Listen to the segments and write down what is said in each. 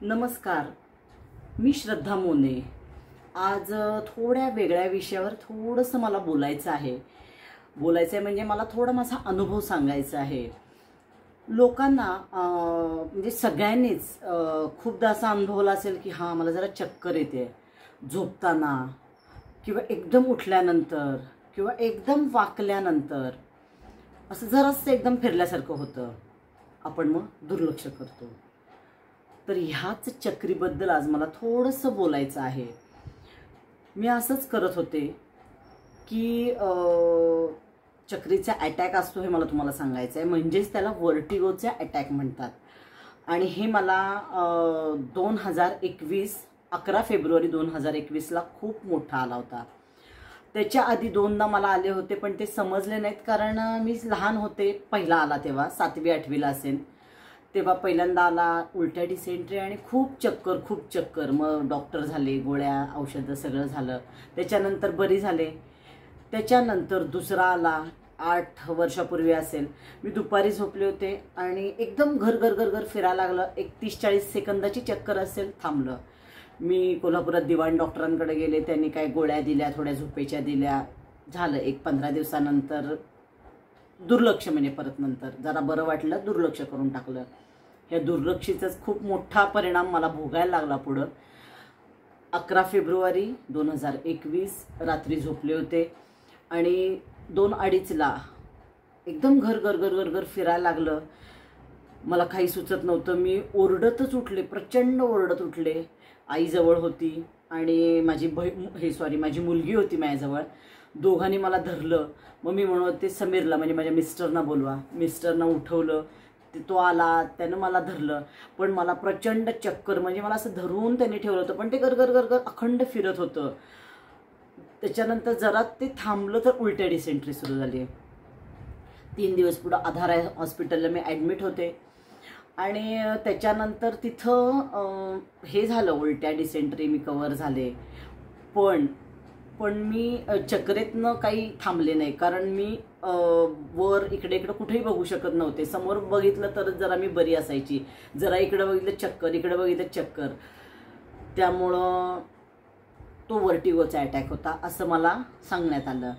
नमस्कार, मी श्रद्धा मोने। आज थोड्या वेगळ्या विषयावर थोडंसं मला बोलायचं आहे। म्हणजे मला थोडा माझा अनुभव सांगायचा आहे। लोकांना म्हणजे सगळ्यांनीच खूपदा असा अनुभवला असेल की हां, मला जरा चक्कर येते झोपताना किंवा एकदम उठल्यानंतर किंवा एकदम वाकल्यानंतर, असं जरासं एकदम फिरल्यासारखं होतं। आपण मग दुर्लक्ष करतो। तर ह्याच चक्रीबद्दल आज मला थोडंसं बोलायचं आहे। मी असंच करत होते की चक्रीचा अटॅक असतो हे मला तुम्हाला सांगायचं आहे। म्हणजेच त्याला वर्टिगोचा अटॅक म्हणतात। आणि हे मला 11 फेब्रुवारी 2021ला खूप मोठा आला होता। त्याच्या आधी दोनदा मला आले होते, पण ते समजले नाहीत कारण मी लहान होते। पहिला आला तेव्हा 7वी 8वीला असेल, तेव्हा पहिल्यांदा आला। उलट्या डिसेंट्री आणि खूप चक्कर। मग डॉक्टर झाले, गोळ्या औषधं सगळं झालं, त्याच्यानंतर बरी झाले। त्याच्यानंतर दुसरा आला 8 वर्षापूर्वी असेल। मी दुपारी झोपले होते आणि एकदम घर फिरायला लागलं। एक 30-40 सेकंदाची चक्कर असेल, थांबलं। मी कोल्हापुरात दिवाण डॉक्टरांकडे गेले, त्यांनी काय गोळ्या दिल्या, थोड्या झोपेच्या दिल्या, झालं। एक 15 दिवसानंतर दुर्लक्ष, म्हणजे परत नंतर जरा बरं वाटलं, दुर्लक्ष करून टाकलं। या दुर्लक्षीचाच खूप मोठा परिणाम मला भोगायला लागला पुढं। 11 फेब्रुवारी 2021 रात्री झोपले होते आणि 2-2:30ला एकदम घर फिरायला लागलं। मला काही सुचत नव्हतं। मी ओरडतच उठले, प्रचंड ओरडत उठले। आई जवळ होती आणि माझी माझी मुलगी होती माझ्याजवळ। दोघांनी मला धरलं। मग मी म्हणत होते समीरला, म्हणजे माझ्या मिस्टरना बोलवा। मिस्टरना उठवलं, तो आला, त्यानं मला धरलं। पण मला प्रचंड चक्कर, म्हणजे मला असं धरून त्यांनी ठेवलं होतं, पण ते घर अखंड फिरत होतं। त्याच्यानंतर जरा ते थांबलं तर उलट्या डिसेंट्री सुरू झाली। 3 दिवस पुढं आधार हॉस्पिटलला मी ॲडमिट होते आणि त्याच्यानंतर तिथं हे झालं, उलट्या डिसेंट्री मी कव्हर झाले। पण मी चक्रेतनं काही थांबले नाही, कारण मी वर इकडे कुठेही बघू शकत नव्हते। समोर बघितलं तरच जरा मी बरी असायची, जरा इकडे बघितलं चक्कर, इकडे बघितलं चक्कर। त्यामुळं तो वर्टिगोचा अटॅक होता असं मला सांगण्यात आलं।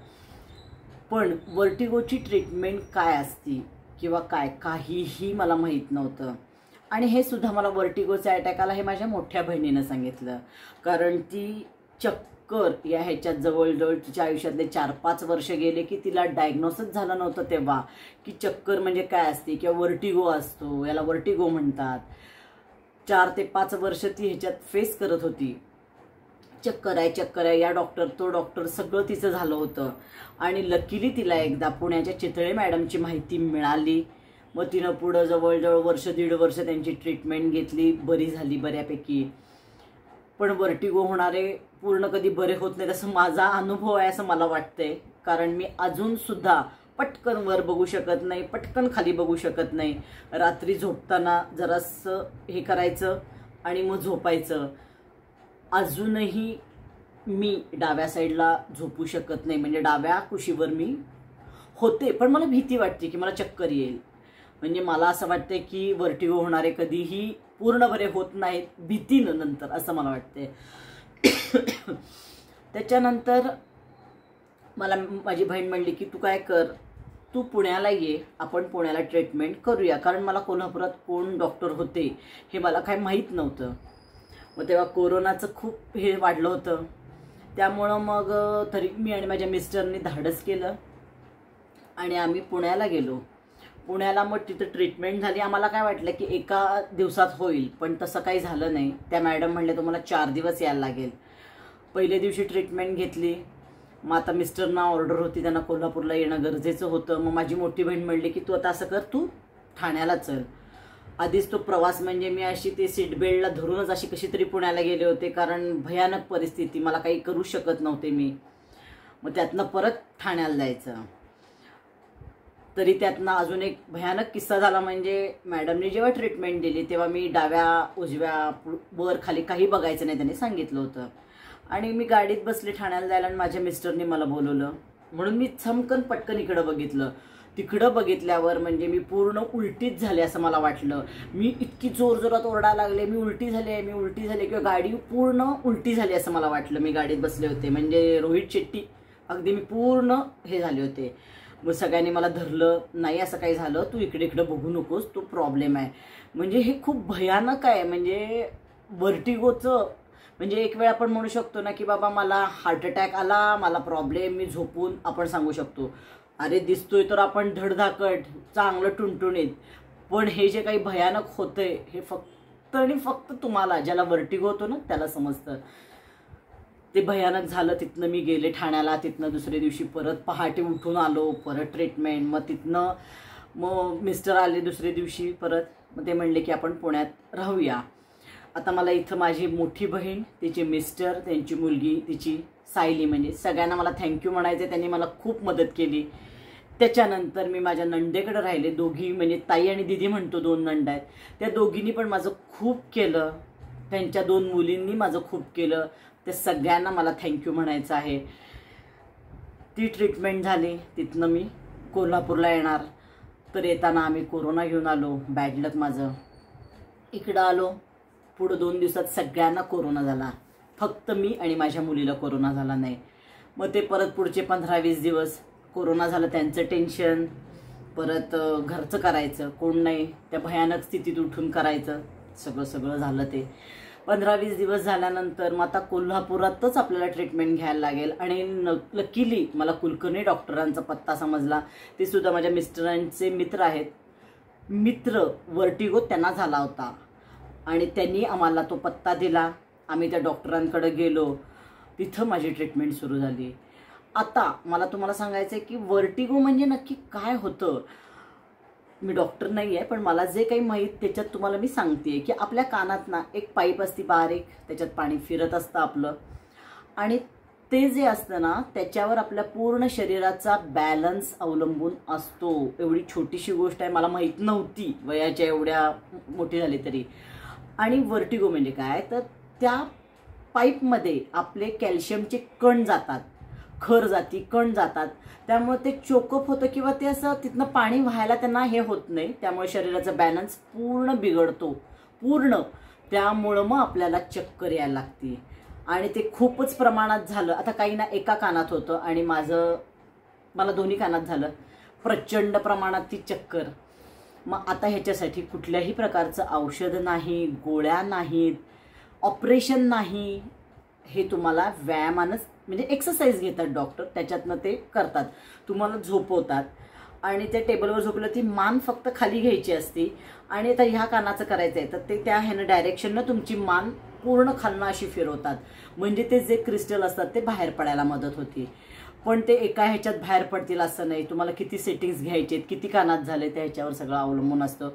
पण वर्टिगोची ट्रीटमेंट काय असती किंवा काहीही मला माहीत नव्हतं। आणि हे सुद्धा मला वर्टिगोचा अटॅक आला हे माझ्या मोठ्या बहिणीनं सांगितलं, कारण ती चक्कर या ह्याच्यात जवळजवळ तिच्या आयुष्यातले 4-5 वर्ष गेले की तिला डायग्नोसिस झालं नव्हतं तेव्हा की चक्कर म्हणजे काय असते किंवा वर्टिगो असतो, याला वर्टिगो म्हणतात। 4 ते 5 वर्ष ती ह्याच्यात फेस करत होती। चक्कर आहे, या डॉक्टर तो डॉक्टर, सगळं तिचं झालं होतं। आणि लकीली तिला एकदा पुण्याच्या चितळे मॅडमची माहिती मिळाली। मग तिनं पुढं जवळजवळ 1-1.5 वर्ष त्यांची ट्रीटमेंट घेतली, बरी झाली बऱ्यापैकी। पण वर्टिगो होणारे पूर्ण कधी बरे होत नाहीत असं माझा अनुभव आहे, असं मला वाटतंय। कारण मी अजून सुद्धा पटकन वर बघू शकत नाही, पटकन खाली बघू शकत नाही। रात्री झोपताना जरासं हे करायचं आणि मग झोपायचं। अजूनही मी डाव्या साईडला झोपू शकत नाही, म्हणजे डाव्या कुशीवर मी होते, पण मला भीती वाटते की मला चक्कर येईल। म्हणजे मला असं वाटतंय की वर्टिगो होणारे कधीही पूर्ण बरे होत नाहीत, भीतीनं नंतर, असं मला वाटते। त्याच्यानंतर मला माझी बहीण म्हणली की तू काय कर, तू पुण्याला ये, आपण पुण्याला ट्रीटमेंट करूया। कारण मला कोल्हापुरात कोण डॉक्टर होते हे मला काही माहीत नव्हतं। मग तेव्हा कोरोनाचं खूप हे वाढलं होतं, त्यामुळं मग तरी मी आणि माझ्या मिस्टरने धाडस केलं आणि आम्ही पुण्याला गेलो। पुण्याला मग तिथं ट्रीटमेंट झाली। आम्हाला काय वाटलं की एका दिवसात होईल, पण तसं काही झालं नाही। त्या मॅडम म्हणले तुम्हाला 4 दिवस यायला लागेल। पहिल्या दिवशी ट्रीटमेंट घेतली। मग आता मिस्टरना ऑर्डर होती, त्यांना कोल्हापूरला येणं गरजेचं होतं। मग माझी मोठी बहीण म्हणली की तू आता असं कर, तू ठाण्याला चल। आधीच तो प्रवास, म्हणजे मी अशी ते सीट बेल्टला धरूनच अशी कशी तरी पुण्याला गेले होते, कारण भयानक परिस्थिती, मला काही करू शकत नव्हते मी। मग त्यातनं परत ठाण्याला जायचं। तरी त्यातनं अजून एक भयानक किस्सा झाला, म्हणजे मॅडमने जेव्हा ट्रीटमेंट दिली तेव्हा मी डाव्या उजव्या वर खाली काही बघायचं नाही, त्यांनी सांगितलं होतं। आणि मी गाडीत बसले ठाण्याला जायला आणि माझ्या मिस्टरने मला बोलवलं, म्हणून मी चमकन पटकन इकडं बघितलं तिकडं बघितल्यावर म्हणजे मी पूर्ण उलटीच झाले असं मला वाटलं. मी इतकी जोरजोरात ओरडायला लागले, मी उलटी झाली किंवा गाडी पूर्ण उलटी झाली असं मला वाटलं. मी गाडीत बसले होते म्हणजे रोहित शेट्टी अगदी मी पूर्ण हे झाले होते. मग सगळ्यांनी मला धरलं, नाही असं काही झालं, तू इकडे इकडे बघू नकोस, तो प्रॉब्लेम आहे. म्हणजे हे खूप भयानक आहे. म्हणजे वर्टिगोचं म्हणजे एक वेळ आपण म्हणू शकतो ना की बाबा मला हार्ट अटॅक आला, मला प्रॉब्लेम, मी झोपून आपण सांगू शकतो अरे दिसतोय तर आपण धडधाकट चांगलं टुणटुणीत. पण हे जे काही भयानक होतंय हे फक्त आणि फक्त तुम्हाला ज्याला वर्टिगो होतो ना त्याला समजतं. ते भयानक झालं. तिथनं मी गेले ठाण्याला. तिथनं दुसऱ्या दिवशी परत पहाटे उठून आलो, परत ट्रीटमेंट. मग तिथनं मग मिस्टर आले दुसऱ्या दिवशी परत. मग ते म्हणले की आपण पुण्यात राहूया. आता मला इथं माझी मोठी बहीण, तिचे मिस्टर, त्यांची मुलगी, तिची सायली, म्हणजे सगळ्यांना मला थँक्यू म्हणायचे. त्यांनी मला खूप मदत केली. त्याच्यानंतर मी माझ्या नंदेकडे राहिले. दोघी म्हणजे ताई आणि दिदी म्हणतो, 2 नंदा आहेत. त्या दोघींनी पण माझं खूप केलं. त्यांच्या 2 मुलींनी माझं खूप केलं. त्या सगळ्यांना मला थँक्यू म्हणायचं आहे. ती ट्रीटमेंट झाली. तिथनं मी कोल्हापूरला येणार. तर येताना आम्ही कोरोना घेऊन आलो. बॅड लक माझं. इकडं आलो. पुढं 2 दिवसात सगळ्यांना कोरोना झाला. फक्त मी आणि माझ्या मुलीला कोरोना झाला नाही. मग ते परत पुढचे 15-20 दिवस कोरोना झालं, त्यांचं टेन्शन. परत घरचं करायचं, कोण नाही, त्या भयानक स्थितीत उठून करायचं, सगळं झालं. ते 15-20 दिवस झाल्यानंतर मग आता कोल्हापुरातच आपल्याला ट्रीटमेंट घ्यायला लागेल. आणि लकीली मला कुलकर्णी डॉक्टरांचा पत्ता समजला. ते सुद्धा माझ्या मिस्टरांचे मित्र आहेत. मित्र वर्टिगो त्यांना झाला होता आणि त्यांनी आम्हाला तो पत्ता दिला. आम्ही त्या डॉक्टरांकडे गेलो. तिथं माझी ट्रीटमेंट सुरू झाली. आता मला तुम्हाला सांगायचं आहे की वर्टिगो म्हणजे नक्की काय होतं. मी डॉक्टर नाही आहे, पण मला जे काही माहीत त्याच्यात तुम्हाला मी सांगते की आपल्या कानात ना एक पाईप असते बारीक, त्याच्यात पाणी फिरत असतं आपलं. आणि ते जे असतं ना त्याच्यावर आपल्या पूर्ण शरीराचा बॅलन्स अवलंबून असतो. एवढी छोटीशी गोष्ट आहे, मला माहीत नव्हती वयाच्या एवढ्या मोठी झाली तरी. आणि वर्टिगो म्हणजे काय, तर त्या पाईपमध्ये आपले कॅल्शियमचे कण जातात, खर जाती, कण जातात. त्यामुळे ते चोकअप होतं किंवा ते असं तिथनं पाणी व्हायला त्यांना हे होत नाही. त्यामुळे शरीराचा बॅलन्स पूर्ण बिघडतो, पूर्ण. त्यामुळं मग आपल्याला चक्कर यायला लागते. आणि ते खूपच प्रमाणात झालं. आता काही ना एका कानात होतं आणि मला दोन्ही कानात झालं. प्रचंड प्रमाणात ती चक्कर. मग आता ह्याच्यासाठी कुठल्याही प्रकारचं औषध नाही, गोळ्या नाहीत, ऑपरेशन नाही. हे तुम्हाला व्यायामानंच म्हणजे एक्सरसाइज घेतात डॉक्टर, त्याच्यातनं ते करतात. तुम्हाला झोपवतात आणि त्या टेबलवर झोपलं ती मान फक्त खाली घ्यायची असते. आणि आता ह्या कानाचं करायचं आहे तर ते त्या ह्यानं डायरेक्शननं तुमची मान पूर्ण खालनं अशी फिरवतात. म्हणजे ते जे क्रिस्टल असतात ते बाहेर पडायला मदत होती. पण ते एका ह्याच्यात बाहेर पडतील असं नाही. तुम्हाला किती सेटिंग्स घ्यायचे, किती कानात झाले त्या ह्याच्यावर सगळं अवलंबून असतं.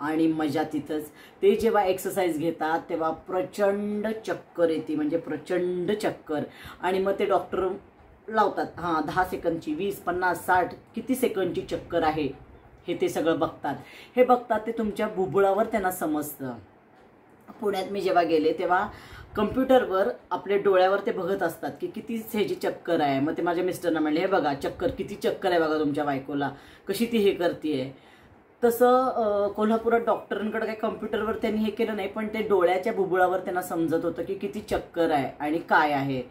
आणि मजा तिथंच. ते जेव्हा एक्सरसाइज घेतात तेव्हा प्रचंड चक्कर येते, म्हणजे प्रचंड चक्कर. आणि मग ते डॉक्टर लावतात, 10 सेकंदची, 20, 50, 60 किती सेकंदची चक्कर आहे हे ते सगळं बघतात. हे बघतात ते तुमच्या बुबुळावर त्यांना समजतं. पुण्यात मी जेव्हा गेले तेव्हा कम्प्युटरवर आपल्या डोळ्यावर ते बघत असतात की किती ह्याची चक्कर आहे. मग ते माझ्या मिस्टरना म्हणले, हे बघा चक्कर, किती चक्कर आहे बघा तुमच्या बायकोला, कशी ती हे करते. तसं कोल्हापुरात डॉक्टरांकडे काही कम्प्युटरवर त्यांनी हे केलं नाही, पण ते डोळ्याच्या बुबुळावर त्यांना समजत होतं की किती चक्कर आहे आणि काय आहे.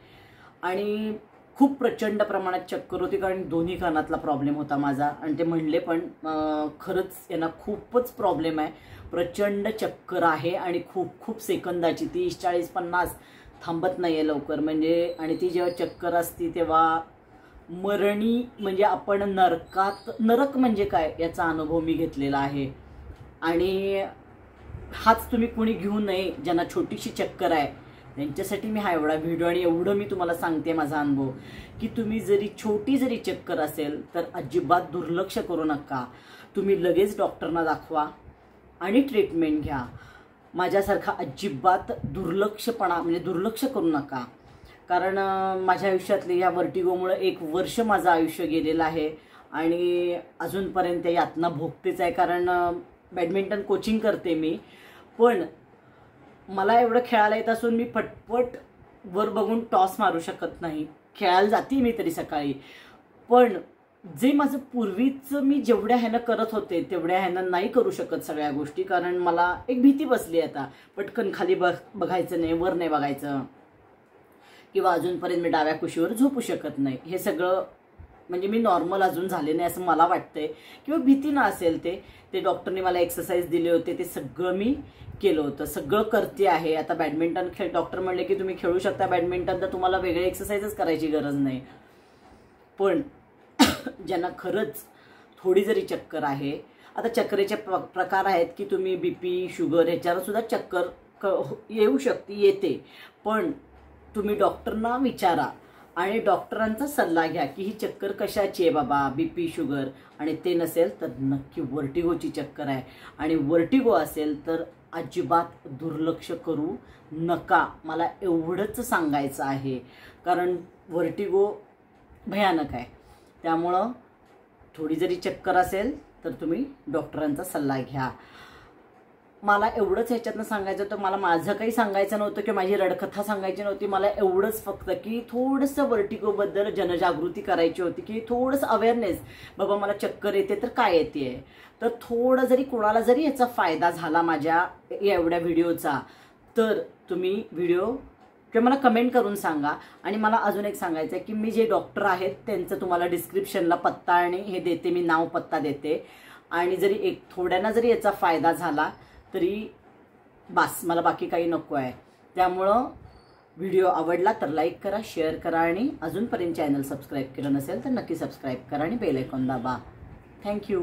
आणि खूप प्रचंड प्रमाणात चक्कर होती, कारण दोन्ही कानातला प्रॉब्लेम होता माझा. आणि ते म्हणले पण खरंच यांना खूपच प्रॉब्लेम आहे, प्रचंड चक्कर आहे आणि खूप सेकंदाची, 30, 40, 50 थांबत नाही आहे लवकर. म्हणजे आणि ती जेव्हा चक्कर असती तेव्हा मरणी, म्हणजे आपण नरक म्हणजे काय याचा अनुभव मी घेतलेला आहे. आणि हाच तुम्ही कोणी घेऊ नये ज्यांना छोटीशी चक्कर आहे, त्यांच्यासाठी मी हा एवढा व्हिडिओ आणि एवढं मी तुम्हाला सांगते माझा अनुभव की तुम्ही छोटी जरी चक्कर असेल तर अजिबात दुर्लक्ष करू नका. तुम्ही लगेच डॉक्टरना दाखवा आणि ट्रीटमेंट घ्या. माझ्यासारखा अजिबात दुर्लक्ष करू नका. कारण माझ्या आयुष्यातले या वर्टिगोमुळे 1 वर्ष माझं आयुष्य गेलेलं आहे आणि अजूनपर्यंत यातना भोगतेच आहे. कारण बॅडमिंटन कोचिंग करते मी, पण मला एवढं खेळायला येत असून मी पटपट वर बघून टॉस मारू शकत नाही. खेळायला जाते मी तरी सकाळी, पण जे माझं पूर्वीचं मी जेवढ्या ह्यानं करत होते तेवढ्या ह्यानं नाही करू शकत सगळ्या गोष्टी, कारण मला एक भीती बसली आता. पटकन खाली बघायचं नाही, वर नाही बघायचं, किंवा अजूनपर्यंत मी डाव्या कुशीवर झोपू शकत नाही. हे सगळं म्हणजे मी नॉर्मल अजून झाले नाही असं मला वाटतंय, किंवा भीतीनं असेल ते डॉक्टरने मला एक्सरसाइज दिले होते, ते सगळं मी केलं होतं, सगळं करते आहे. आता बॅडमिंटन डॉक्टर म्हणले की तुम्ही खेळू शकता बॅडमिंटन, तर तुम्हाला वेगळे एक्सरसाइजच करायची गरज नाही. पण ज्यांना खरंच थोडी जरी चक्कर आहे, आता चक्करेचे प्रकार आहेत की तुम्ही BP शुगर ह्याच्यावर सुद्धा चक्कर येऊ शकते, येते, पण तुम्ही डॉक्टरना विचारा आणि डॉक्टरांचा सल्ला घ्या की ही चक्कर कशाची आहे बाबा, BP शुगर, आणि ते नसेल तर नक्की वर्टिगोची चक्कर आहे. आणि वर्टिगो असेल तर अजिबात दुर्लक्ष करू नका, मला एवढंच सांगायचं आहे, कारण वर्टिगो भयानक आहे. त्यामुळं थोडी जरी चक्कर असेल तर तुम्ही डॉक्टरांचा सल्ला घ्या. मला एवढंच ह्याच्यातनं सांगायचं होतं, मला माझं काही सांगायचं नव्हतं की माझी रडकथा सांगायची नव्हती, मला एवढंच फक्त की थोडंसं वर्टिगोबद्दल जनजागृती करायची होती, की थोडंसं अवेअरनेस, बाबा मला चक्कर येते तर काय येते, तर थोडं जरी कोणाला जरी याचा फायदा झाला माझ्या एवढ्या व्हिडिओचा, तर तुम्ही व्हिडिओ किंवा मला कमेंट करून सांगा. आणि मला अजून एक सांगायचं आहे की मी जे डॉक्टर आहेत त्यांचं तुम्हाला डिस्क्रिप्शनला पत्ता आणि हे देते, मी नाव पत्ता देते, आणि जरी एक थोड्यांना जरी याचा फायदा झाला तरी बस, मला बाकी काही नको आहे. त्यामुळं व्हिडिओ आवडला तर लाईक करा, शेअर करा, आणि अजूनपर्यंत चॅनल सबस्क्राईब केलं नसेल तर नक्की सबस्क्राईब करा आणि बेल आयकॉन दाबा. थँक्यू.